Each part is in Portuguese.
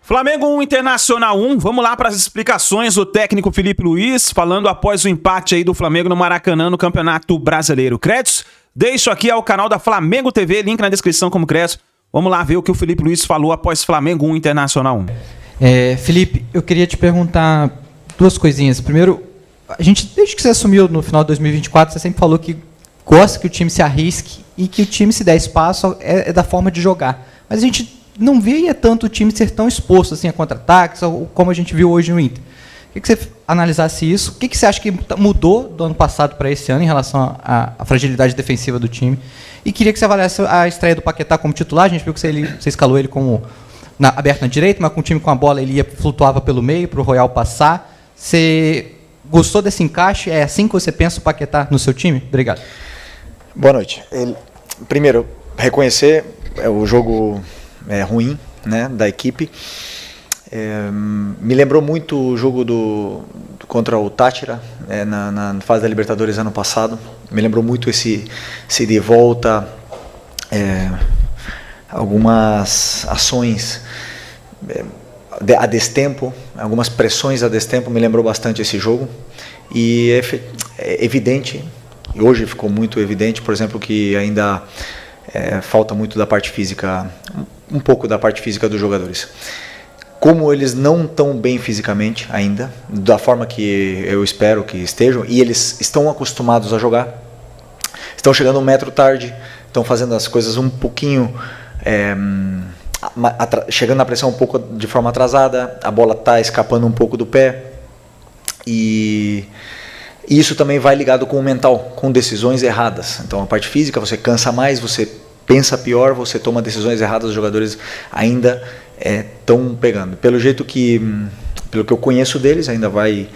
Flamengo 1, Internacional 1, vamos lá para as explicações do técnico Felipe Luiz, falando após o empate aí do Flamengo no Maracanã no Campeonato Brasileiro. Créditos, deixo aqui ao canal da Flamengo TV, link na descrição como crédito. Vamos lá ver o que o Felipe Luiz falou após Flamengo 1, Internacional 1. Felipe, eu queria te perguntar duas coisinhas. Primeiro, desde que você assumiu no final de 2024, você sempre falou que gosta que o time se arrisque e que o time, se der espaço, é da forma de jogar. Mas a gente não via tanto o time ser tão exposto assim, a contra-ataques, como a gente viu hoje no Inter. Queria que você analisasse isso. O que você acha que mudou do ano passado para esse ano em relação à fragilidade defensiva do time? E queria que você avaliasse a estreia do Paquetá como titular. A gente viu que você escalou ele como aberto na direita, mas com o time com a bola ele flutuava pelo meio para o Royal passar. Você gostou desse encaixe? É assim que você pensa o Paquetá no seu time? Obrigado. Boa noite. Primeiro, reconhecer o jogo ruim, né, da equipe. Me lembrou muito o jogo contra o Táchira, na fase da Libertadores ano passado. Me lembrou muito esse de volta, algumas ações a destempo, algumas pressões a destempo, me lembrou bastante esse jogo. E é evidente, e hoje ficou muito evidente, por exemplo, que ainda falta muito da parte física, um pouco da parte física dos jogadores. Como eles não estão bem fisicamente ainda, da forma que eu espero que estejam, e eles estão acostumados a jogar, estão chegando 1 metro tarde, estão fazendo as coisas um pouquinho, chegando na pressão um pouco de forma atrasada, a bola está escapando um pouco do pé, e isso também vai ligado com o mental, com decisões erradas. Então a parte física, você cansa mais, você pensa pior, você toma decisões erradas, os jogadores ainda estão pegando. Pelo que eu conheço deles, ainda vai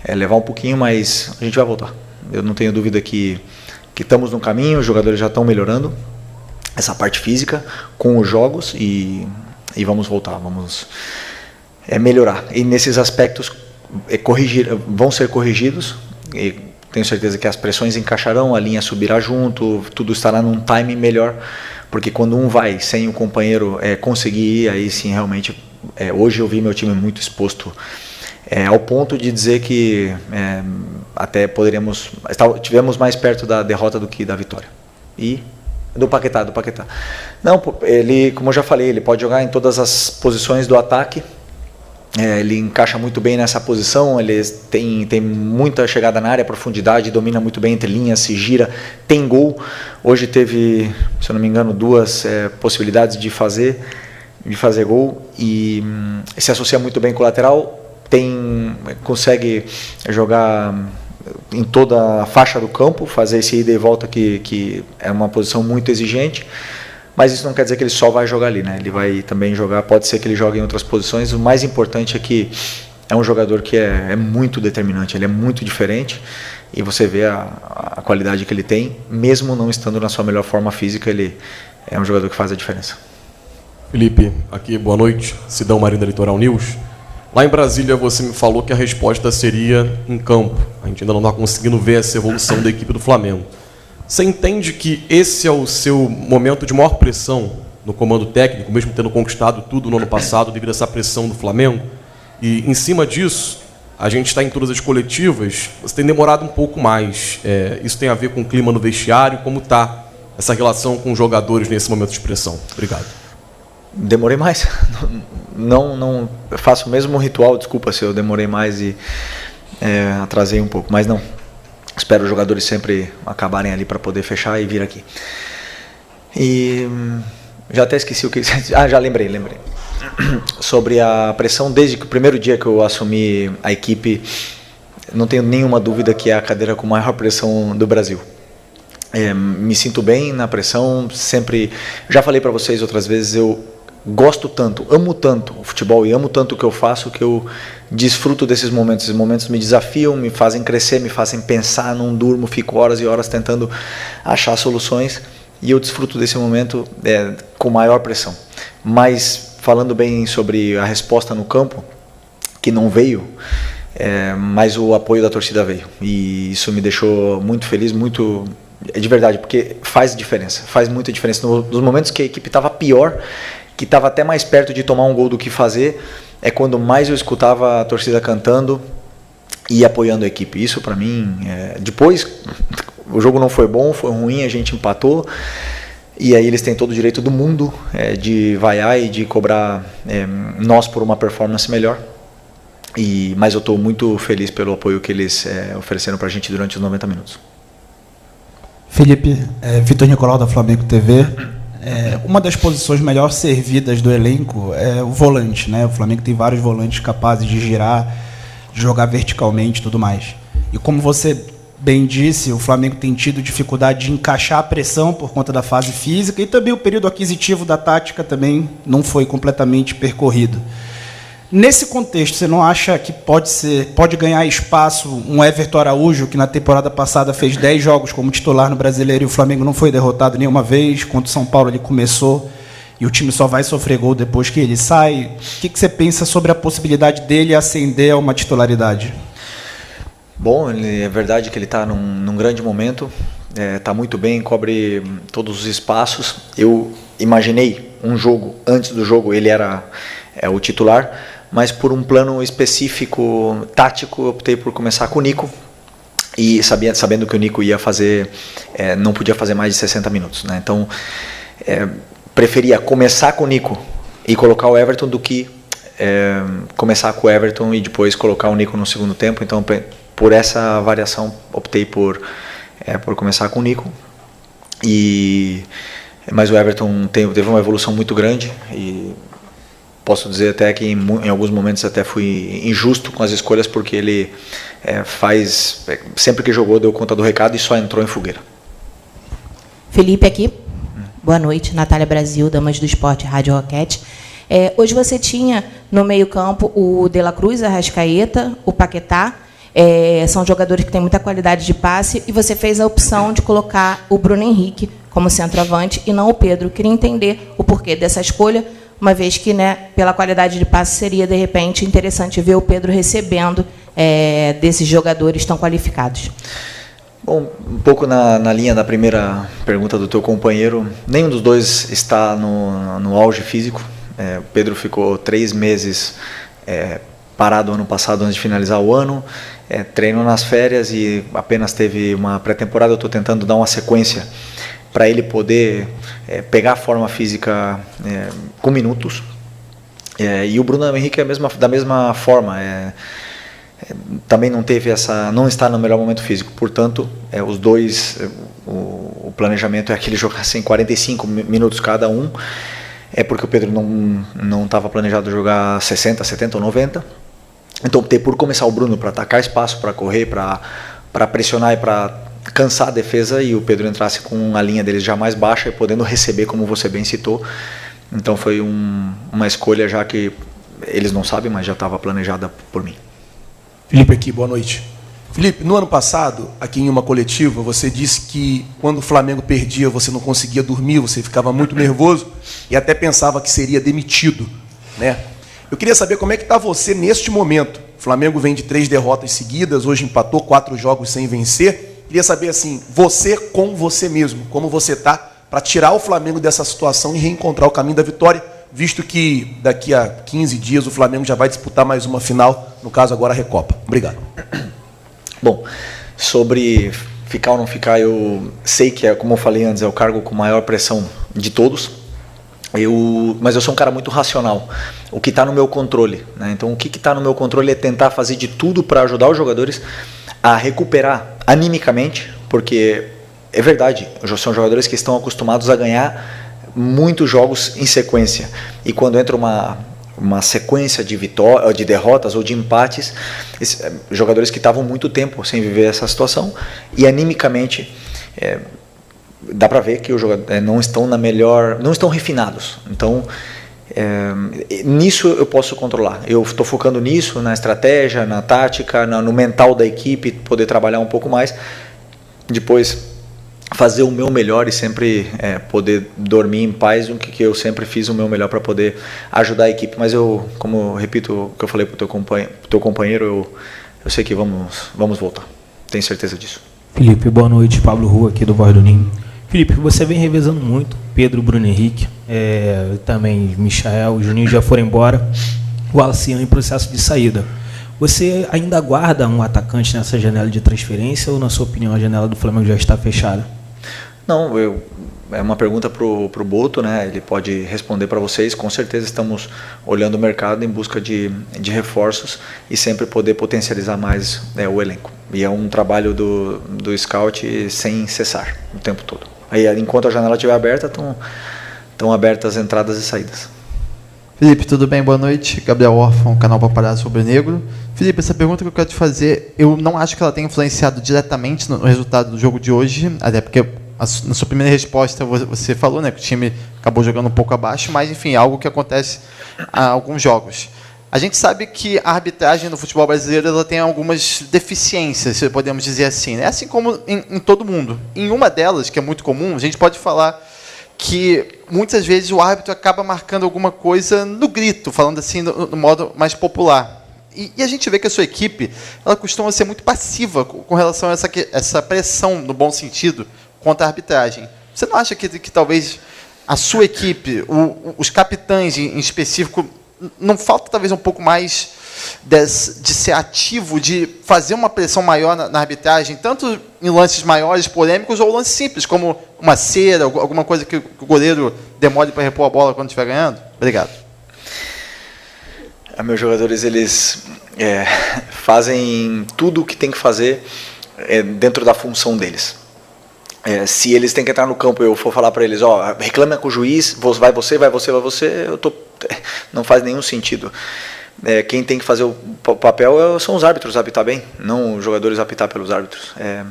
levar um pouquinho, mas a gente vai voltar. Eu não tenho dúvida que estamos no caminho, os jogadores já estão melhorando essa parte física com os jogos e vamos voltar, vamos melhorar. E nesses aspectos vão ser corrigidos, e tenho certeza que as pressões encaixarão, a linha subirá junto, tudo estará num timing melhor, porque quando um vai sem o companheiro conseguir ir, aí sim realmente, hoje eu vi meu time muito exposto, ao ponto de dizer que até tivemos mais perto da derrota do que da vitória. E do Paquetá. Não, ele, como eu já falei, ele pode jogar em todas as posições do ataque. Ele encaixa muito bem nessa posição, ele tem muita chegada na área, profundidade, domina muito bem entre linhas, se gira, tem gol. Hoje teve, se eu não me engano, 2 possibilidades de fazer gol e se associa muito bem com o lateral, consegue jogar em toda a faixa do campo, fazer esse ida e volta que é uma posição muito exigente. Mas isso não quer dizer que ele só vai jogar ali, né? Ele vai também jogar, pode ser que ele jogue em outras posições. O mais importante é que é um jogador que é muito determinante, ele é muito diferente e você vê a qualidade que ele tem, mesmo não estando na sua melhor forma física, ele é um jogador que faz a diferença. Felipe, aqui, boa noite, Sidão Marinho da Litoral News. Lá em Brasília você me falou que a resposta seria em campo. A gente ainda não está conseguindo ver essa evolução da equipe do Flamengo. Você entende que esse é o seu momento de maior pressão no comando técnico, mesmo tendo conquistado tudo no ano passado devido a essa pressão do Flamengo? E em cima disso, a gente está em todas as coletivas, você tem demorado um pouco mais. Isso tem a ver com o clima no vestiário, como está essa relação com os jogadores nesse momento de pressão? Obrigado. Demorei mais. Não faço o mesmo ritual, desculpa se eu demorei mais e atrasei um pouco, mas não. Espero os jogadores sempre acabarem ali para poder fechar e vir aqui. E já até esqueci o que... já lembrei. Sobre a pressão, desde que o primeiro dia que eu assumi a equipe, não tenho nenhuma dúvida que é a cadeira com maior pressão do Brasil. Me sinto bem na pressão, sempre... Já falei para vocês outras vezes, eu gosto tanto, amo tanto o futebol e amo tanto o que eu faço, que eu desfruto desses momentos. Esses momentos me desafiam, me fazem crescer, me fazem pensar, não durmo, fico horas e horas tentando achar soluções e eu desfruto desse momento com maior pressão. Mas falando bem sobre a resposta no campo, que não veio, mas o apoio da torcida veio e isso me deixou muito feliz, muito... de verdade, porque faz diferença, faz muita diferença. Nos momentos que a equipe estava pior, que estava até mais perto de tomar um gol do que fazer, é quando mais eu escutava a torcida cantando e apoiando a equipe. Isso para mim, depois o jogo não foi bom, foi ruim, a gente empatou, e aí eles têm todo o direito do mundo de vaiar e de cobrar nós por uma performance melhor. Mas eu estou muito feliz pelo apoio que eles ofereceram para a gente durante os 90 minutos. Felipe, Vitor Nicolau da Flamengo TV. Uma das posições melhor servidas do elenco é o volante, né? O Flamengo tem vários volantes capazes de girar, de jogar verticalmente e tudo mais. E como você bem disse, o Flamengo tem tido dificuldade de encaixar a pressão por conta da fase física, e também o período aquisitivo da tática também não foi completamente percorrido. Nesse contexto, você não acha que pode ganhar espaço um Everton Araújo, que na temporada passada fez 10 jogos como titular no Brasileiro e o Flamengo não foi derrotado nenhuma vez? Contra o São Paulo ele começou e o time só vai sofrer gol depois que ele sai. O que você pensa sobre a possibilidade dele ascender a uma titularidade? Bom, é verdade que ele está num grande momento, está muito bem, cobre todos os espaços. Eu imaginei um jogo, antes do jogo ele era o titular, mas por um plano específico, tático, eu optei por começar com o Nico, e sabendo que o Nico ia fazer, não podia fazer mais de 60 minutos, né? Então, preferia começar com o Nico e colocar o Everton do que começar com o Everton e depois colocar o Nico no segundo tempo. Então, por essa variação, optei por começar com o Nico. Mas o Everton teve uma evolução muito grande e posso dizer até que em alguns momentos até fui injusto com as escolhas, porque ele sempre que jogou deu conta do recado e só entrou em fogueira. Felipe aqui. Boa noite, Natália Brasil, Damas do Esporte, Rádio Roquete. Hoje você tinha no meio-campo o De La Cruz, a Arrascaeta, o Paquetá. São jogadores que têm muita qualidade de passe, e você fez a opção de colocar o Bruno Henrique como centroavante e não o Pedro. Queria entender o porquê dessa escolha, uma vez que, pela qualidade de passe, seria, de repente, interessante ver o Pedro recebendo desses jogadores tão qualificados. Bom, um pouco na linha da primeira pergunta do teu companheiro, nenhum dos dois está no auge físico. O Pedro ficou 3 meses parado ano passado antes de finalizar o ano, treinou nas férias e apenas teve uma pré-temporada. Eu estou tentando dar uma sequência para ele poder pegar a forma física com minutos. E o Bruno Henrique da mesma forma. Também não está no melhor momento físico. Portanto, os dois, o planejamento é que eles jogassem 45 minutos cada um. Porque o Pedro não estava planejado jogar 60, 70 ou 90. Então optei por começar o Bruno para atacar espaço, para correr, para pressionar e para cansar a defesa, e o Pedro entrasse com a linha deles já mais baixa e podendo receber, como você bem citou. Então foi uma escolha já que eles não sabem, mas já estava planejada por mim. Felipe aqui, boa noite. Felipe, no ano passado, aqui em uma coletiva, você disse que quando o Flamengo perdia, você não conseguia dormir, você ficava muito nervoso e até pensava que seria demitido, né? Eu queria saber como é que está você neste momento. O Flamengo vem de 3 derrotas seguidas, hoje empatou 4 jogos sem vencer. Queria saber, assim, você com você mesmo, como você está para tirar o Flamengo dessa situação e reencontrar o caminho da vitória, visto que daqui a 15 dias o Flamengo já vai disputar mais uma final, no caso agora a Recopa. Obrigado. Bom, sobre ficar ou não ficar, eu sei que, como eu falei antes, é o cargo com maior pressão de todos. Mas eu sou um cara muito racional. O que está no meu controle, né? Então, o que está no meu controle é tentar fazer de tudo para ajudar os jogadores a recuperar animicamente, porque é verdade, são jogadores que estão acostumados a ganhar muitos jogos em sequência. E quando entra uma sequência de derrotas ou de empates, jogadores que estavam muito tempo sem viver essa situação, e animicamente dá para ver que os jogadores não estão refinados. Então, nisso eu posso controlar. Eu estou focando nisso, na estratégia, na tática, no mental da equipe, poder trabalhar um pouco mais. Depois, fazer o meu melhor e sempre poder dormir em paz, o que eu sempre fiz o meu melhor para poder ajudar a equipe. Mas como eu repito o que eu falei para o teu companheiro, eu sei que vamos voltar. Tenho certeza disso. Felipe, boa noite. Pablo Rua aqui do Voz do Ninho. Felipe, você vem revezando muito, Pedro, Bruno Henrique, também Michael, o Juninho já foram embora, o Alciano em processo de saída. Você ainda aguarda um atacante nessa janela de transferência ou, na sua opinião, a janela do Flamengo já está fechada? Não, é uma pergunta para o Boto, né? Ele pode responder para vocês. Com certeza estamos olhando o mercado em busca de reforços e sempre poder potencializar mais o elenco. E é um trabalho do scout sem cessar o tempo todo. Aí, enquanto a janela estiver aberta, estão abertas as entradas e saídas. Felipe, tudo bem? Boa noite. Gabriel Órfão, canal Paparazzo Sobre Negro. Felipe, essa pergunta que eu quero te fazer, eu não acho que ela tenha influenciado diretamente no resultado do jogo de hoje, até porque na sua primeira resposta você falou, né, que o time acabou jogando um pouco abaixo, mas enfim, algo que acontece há alguns jogos. A gente sabe que a arbitragem no futebol brasileiro ela tem algumas deficiências, se podemos dizer assim, né? Assim como em todo mundo. Em uma delas, que é muito comum, a gente pode falar que muitas vezes o árbitro acaba marcando alguma coisa no grito, falando assim no modo mais popular. E a gente vê que a sua equipe ela costuma ser muito passiva com relação a essa pressão, no bom sentido, contra a arbitragem. Você não acha que talvez a sua equipe, os capitães em específico, não falta talvez um pouco mais de ser ativo, de fazer uma pressão maior na arbitragem, tanto em lances maiores, polêmicos, ou lances simples, como uma cera, alguma coisa que o goleiro demore para repor a bola quando estiver ganhando? Obrigado. Meus jogadores, eles fazem tudo o que tem que fazer dentro da função deles. Se eles têm que entrar no campo e eu for falar para eles, reclama com o juiz, vai você, não faz nenhum sentido. Quem tem que fazer o papel são os árbitros apitar bem, não os jogadores apitar pelos árbitros. É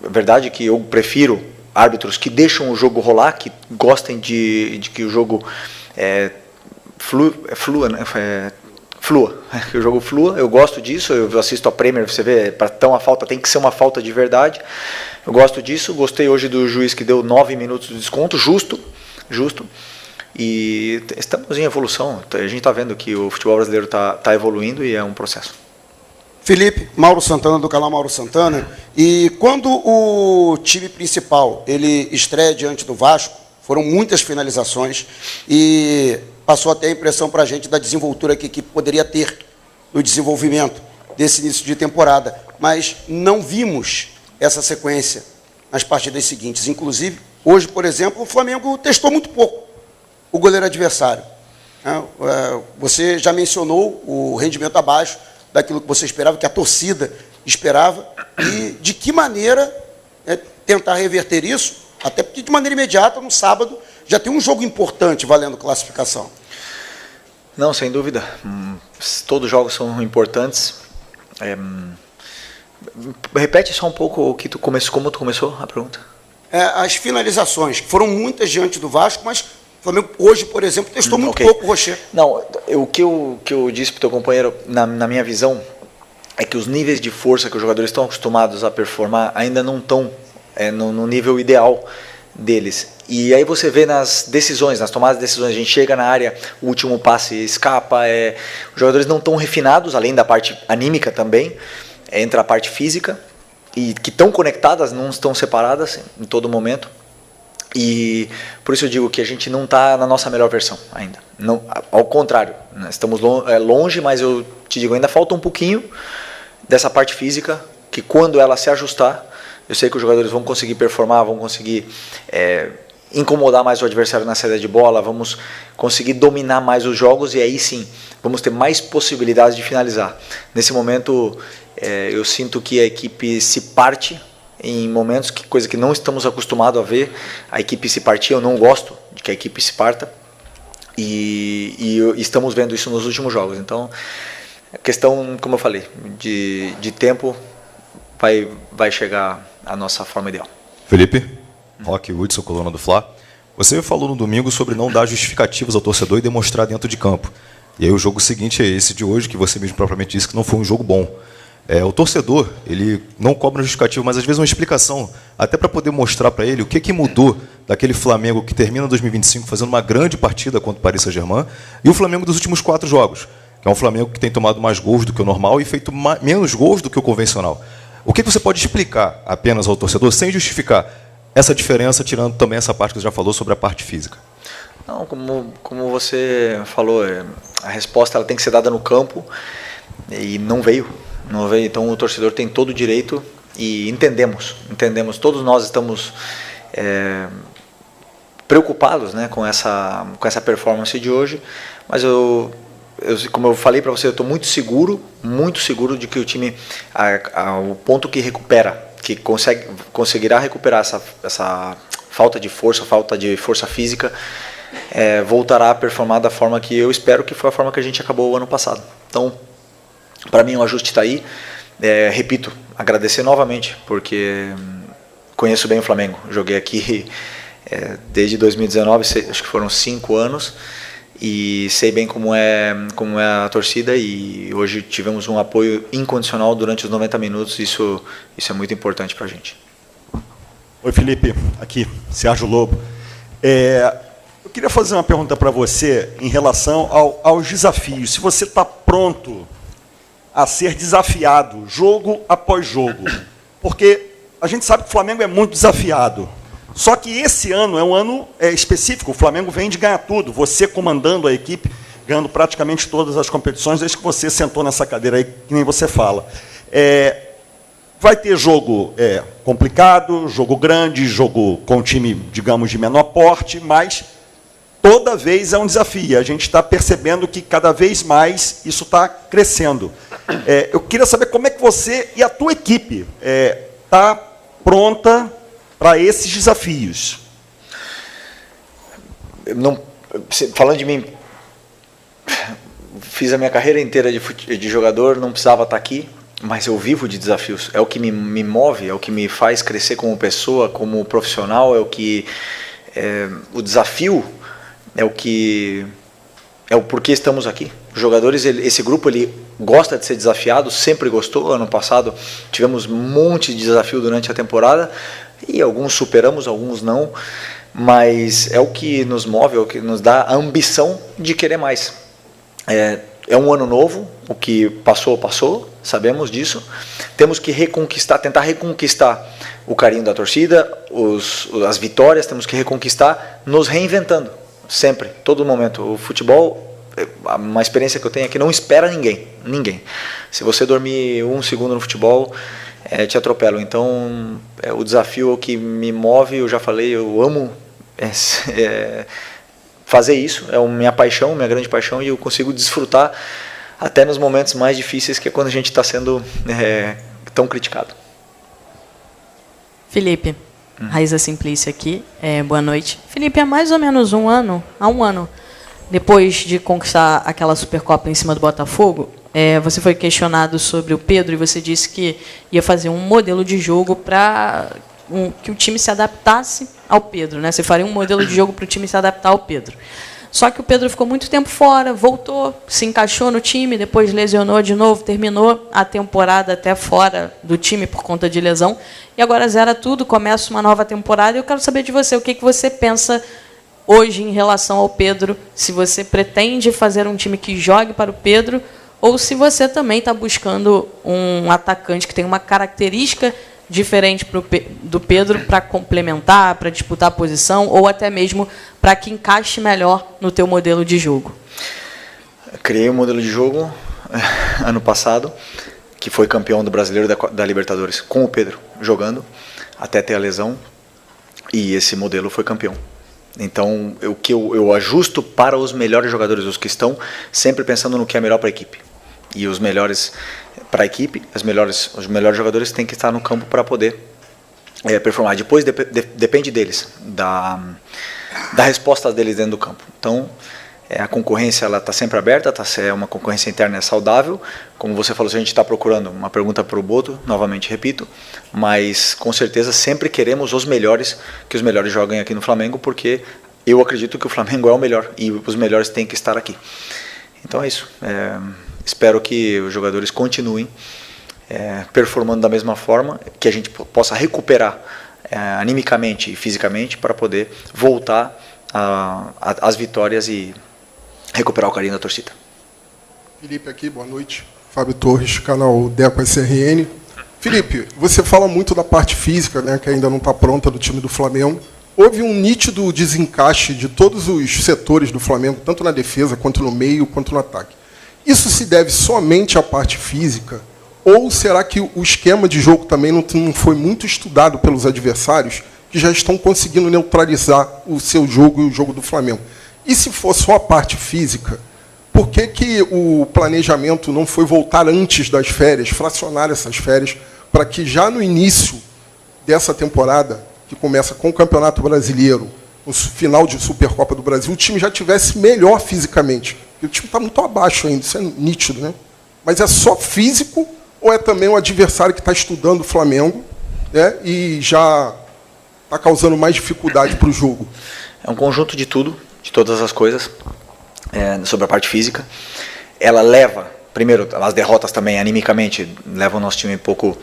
verdade que eu prefiro árbitros que deixam o jogo rolar, que gostem de que o jogo flua, né? Que o jogo flua, eu gosto disso, eu assisto a Premier, você vê, para ter uma falta tem que ser uma falta de verdade, eu gosto disso, gostei hoje do juiz que deu 9 minutos de desconto, justo, e estamos em evolução, a gente está vendo que o futebol brasileiro está evoluindo e é um processo. Felipe, Mauro Santana, do canal Mauro Santana, e quando o time principal ele estreia diante do Vasco, foram muitas finalizações e passou até a impressão para a gente da desenvoltura que a equipe poderia ter no desenvolvimento desse início de temporada, mas não vimos essa sequência nas partidas seguintes. Inclusive, hoje, por exemplo, o Flamengo testou muito pouco o goleiro adversário. Você já mencionou o rendimento abaixo daquilo que você esperava, que a torcida esperava, e de que maneira tentar reverter isso, até porque de maneira imediata, no sábado, já tem um jogo importante valendo classificação. Não, sem dúvida. Todos os jogos são importantes. Repete só um pouco como tu começou a pergunta. As finalizações, que foram muitas diante do Vasco, mas o Flamengo hoje, por exemplo, testou muito pouco o Rocher. Não, o que eu disse para o teu companheiro, na minha visão, é que os níveis de força que os jogadores estão acostumados a performar ainda não estão no nível ideal deles. E aí você vê nas decisões, nas tomadas de decisões, a gente chega na área, o último passe escapa, os jogadores não estão refinados, além da parte anímica também, entra a parte física, e que estão conectadas, não estão separadas em todo momento. E por isso eu digo que a gente não está na nossa melhor versão ainda. Não, ao contrário, né? Estamos longe, mas eu te digo, ainda falta um pouquinho dessa parte física, que quando ela se ajustar, eu sei que os jogadores vão conseguir performar, vão conseguir incomodar mais o adversário na saída de bola, vamos conseguir dominar mais os jogos e aí sim, vamos ter mais possibilidades de finalizar. Nesse momento, eu sinto que a equipe se parte em momentos, coisa que não estamos acostumados a ver, a equipe se partir, eu não gosto de que a equipe se parta e estamos vendo isso nos últimos jogos. Então, a questão, como eu falei, de tempo vai chegar a nossa forma ideal. Felipe, Roque Hudson, coluna do Fla. Você falou no domingo sobre não dar justificativas ao torcedor e demonstrar dentro de campo. E aí o jogo seguinte é esse de hoje, que você mesmo propriamente disse que não foi um jogo bom. O torcedor, ele não cobra um justificativo, mas às vezes uma explicação, até para poder mostrar para ele o que mudou daquele Flamengo que termina 2025 fazendo uma grande partida contra o Paris Saint-Germain e o Flamengo dos últimos 4 jogos, que é um Flamengo que tem tomado mais gols do que o normal e feito menos gols do que o convencional. O que você pode explicar apenas ao torcedor, sem justificar, essa diferença, tirando também essa parte que você já falou sobre a parte física? Não, como você falou, a resposta ela tem que ser dada no campo e não veio. Então o torcedor tem todo o direito e entendemos, todos nós estamos preocupados, né, com essa performance de hoje, mas como eu falei para você, eu estou muito seguro de que o time, o ponto que recupera, que conseguirá recuperar essa falta de força física, voltará a performar da forma que eu espero, que foi a forma que a gente acabou o ano passado. Então, para mim o ajuste está aí. Repito, agradecer novamente, porque conheço bem o Flamengo. Joguei aqui desde 2019, acho que foram 5 anos, e sei bem como é a torcida, e hoje tivemos um apoio incondicional durante os 90 minutos, isso é muito importante para a gente. Oi, Felipe, aqui, Sérgio Lobo. Eu queria fazer uma pergunta para você em relação aos desafios. Se você está pronto a ser desafiado, jogo após jogo, porque a gente sabe que o Flamengo é muito desafiado. Só que esse ano é um ano específico, o Flamengo vem de ganhar tudo, você comandando a equipe, ganhando praticamente todas as competições, desde que você sentou nessa cadeira aí, que nem você fala. Vai ter jogo complicado, jogo grande, jogo com time, digamos, de menor porte, mas toda vez é um desafio. A gente está percebendo que cada vez mais isso está crescendo. Eu queria saber como é que você e a tua equipe está pronta para esses desafios. Falando de mim, fiz a minha carreira inteira de jogador, não precisava estar aqui, mas eu vivo de desafios. É o que me move, é o que me faz crescer como pessoa, como profissional, o desafio é o porquê estamos aqui. Os jogadores, esse grupo, ele gosta de ser desafiado, sempre gostou. Ano passado tivemos um monte de desafio durante a temporada, e alguns superamos, alguns não, mas é o que nos move, é o que nos dá a ambição de querer mais. É um ano novo, o que passou, sabemos disso. Temos que tentar reconquistar o carinho da torcida, as vitórias, temos que reconquistar, nos reinventando, sempre, todo momento. O futebol, uma experiência que eu tenho é que não espera ninguém. Se você dormir 1 segundo no futebol, te atropelam. Então, o desafio é o que me move. Eu já falei, eu amo fazer isso, é minha paixão, minha grande paixão, e eu consigo desfrutar até nos momentos mais difíceis, que é quando a gente está sendo tão criticado. Felipe, Raíza Simplícia aqui, boa noite. Felipe, há mais ou menos um ano, depois de conquistar aquela Supercopa em cima do Botafogo, você foi questionado sobre o Pedro, e você disse que ia fazer um modelo de jogo para que o time se adaptasse ao Pedro, né? Você faria um modelo de jogo para o time se adaptar ao Pedro. Só que o Pedro ficou muito tempo fora, voltou, se encaixou no time, depois lesionou de novo, terminou a temporada até fora do time por conta de lesão, e agora zera tudo, começa uma nova temporada. E eu quero saber de você, o que você pensa hoje em relação ao Pedro, se você pretende fazer um time que jogue para o Pedro, ou se você também está buscando um atacante que tem uma característica diferente do Pedro para complementar, para disputar a posição, ou até mesmo para que encaixe melhor no teu modelo de jogo. Criei um modelo de jogo ano passado, que foi campeão do Brasileiro da Libertadores, com o Pedro jogando, até ter a lesão, e esse modelo foi campeão. Então, o que eu ajusto para os melhores jogadores, os que estão sempre pensando no que é melhor para a equipe. E os melhores para a equipe, os melhores jogadores têm que estar no campo para poder performar. Depois depende deles, da resposta deles dentro do campo. Então, a concorrência está sempre aberta, é uma concorrência interna saudável. Como você falou, se a gente está procurando, uma pergunta para o Boto, novamente repito, mas com certeza sempre queremos os melhores, que os melhores joguem aqui no Flamengo, porque eu acredito que o Flamengo é o melhor e os melhores têm que estar aqui. Então é isso. Espero que os jogadores continuem performando da mesma forma, que a gente possa recuperar animicamente e fisicamente para poder voltar às vitórias e recuperar o carinho da torcida. Felipe aqui, boa noite. Fábio Torres, canal Deco SRN. Felipe, você fala muito da parte física, né, que ainda não está pronta do time do Flamengo. Houve um nítido desencaixe de todos os setores do Flamengo, tanto na defesa, quanto no meio, quanto no ataque. Isso se deve somente à parte física? Ou será que o esquema de jogo também não foi muito estudado pelos adversários, que já estão conseguindo neutralizar o seu jogo e o jogo do Flamengo? E se for só a parte física, por que o planejamento não foi voltar antes das férias, fracionar essas férias, para que já no início dessa temporada, que começa com o Campeonato Brasileiro, no final de Supercopa do Brasil, o time já tivesse melhor fisicamente? Porque o time está muito abaixo ainda, isso é nítido, né? Mas é só físico ou é também o adversário que está estudando o Flamengo, né, e já está causando mais dificuldade para o jogo? É um conjunto de tudo, de todas as coisas, sobre a parte física. Ela leva, primeiro, as derrotas também, animicamente, levam o nosso time um pouco,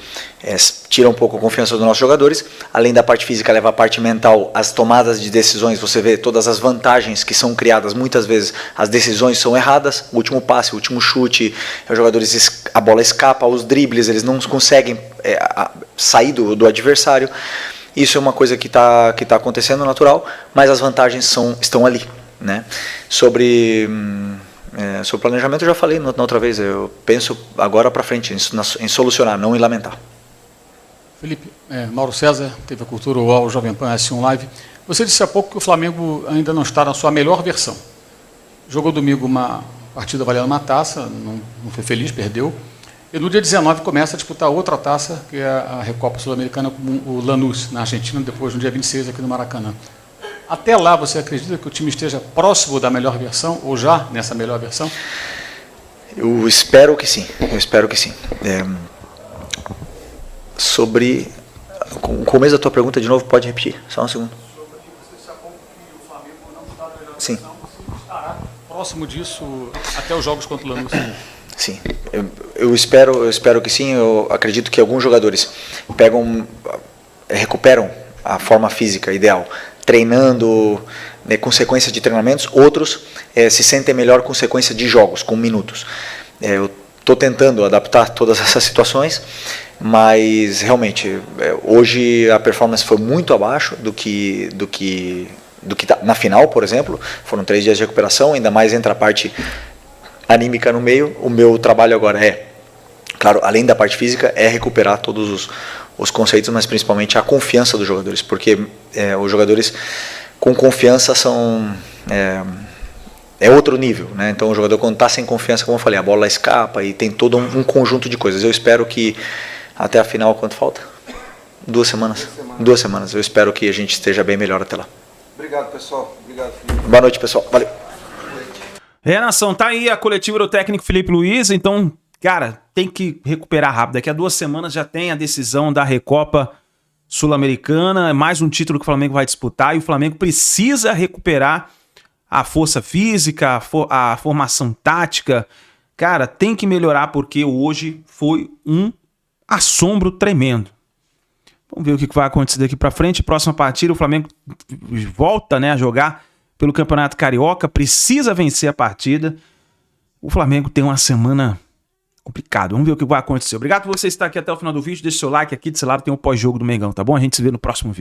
tira um pouco a confiança dos nossos jogadores. Além da parte física, leva a parte mental, as tomadas de decisões, você vê todas as vantagens que são criadas, muitas vezes as decisões são erradas, o último passe, o último chute, os jogadores, a bola escapa, os dribles, eles não conseguem sair do adversário. Isso é uma coisa que tá acontecendo natural, mas as vantagens estão ali, né? Sobre o planejamento eu já falei na outra vez, eu penso agora para frente em solucionar, não em lamentar. Felipe, Mauro César, TV Cultura UOL, Jovem Pan S1 Live. Você disse há pouco que o Flamengo ainda não está na sua melhor versão. Jogou domingo uma partida valendo uma taça, não foi feliz, perdeu. E no dia 19 começa a disputar outra taça, que é a Recopa Sul-Americana com o Lanús, na Argentina, depois no dia 26 aqui no Maracanã. Até lá, você acredita que o time esteja próximo da melhor versão, ou já nessa melhor versão? Eu espero que sim, sobre o começo da tua pergunta, de novo, pode repetir? Só um segundo. Sim. Você estará próximo disso até os jogos contra o Lanús? Sim, eu espero que sim. Eu acredito que alguns jogadores recuperam a forma física ideal, treinando, né, com sequência de treinamentos. Outros se sentem melhor com sequência de jogos, com minutos. Eu estou tentando adaptar todas essas situações, mas realmente hoje a performance foi muito abaixo do que na final, por exemplo. Foram 3 dias de recuperação, ainda mais entra a parte anímica no meio. O meu trabalho agora claro, além da parte física, recuperar todos os conceitos, mas principalmente a confiança dos jogadores, porque os jogadores com confiança são outro nível, né? Então o jogador, quando está sem confiança, como eu falei, a bola escapa e tem todo um conjunto de coisas. Eu espero que até a final, quanto falta? 2 semanas. 2 semanas. Eu espero que a gente esteja bem melhor até lá. Obrigado, pessoal. Obrigado, Felipe. Boa noite, pessoal. Valeu. Nação, tá aí a coletiva do técnico Felipe Luiz, então, cara, tem que recuperar rápido. Daqui a 2 semanas já tem a decisão da Recopa Sul-Americana, mais um título que o Flamengo vai disputar, e o Flamengo precisa recuperar a força física, a formação tática. Cara, tem que melhorar, porque hoje foi um assombro tremendo. Vamos ver o que vai acontecer daqui pra frente. Próxima partida, o Flamengo volta, né, a jogar pelo Campeonato Carioca, precisa vencer a partida. O Flamengo tem uma semana complicada. Vamos ver o que vai acontecer. Obrigado por você estar aqui até o final do vídeo. Deixe seu like aqui, desse lado tem o pós-jogo do Mengão, tá bom? A gente se vê no próximo vídeo.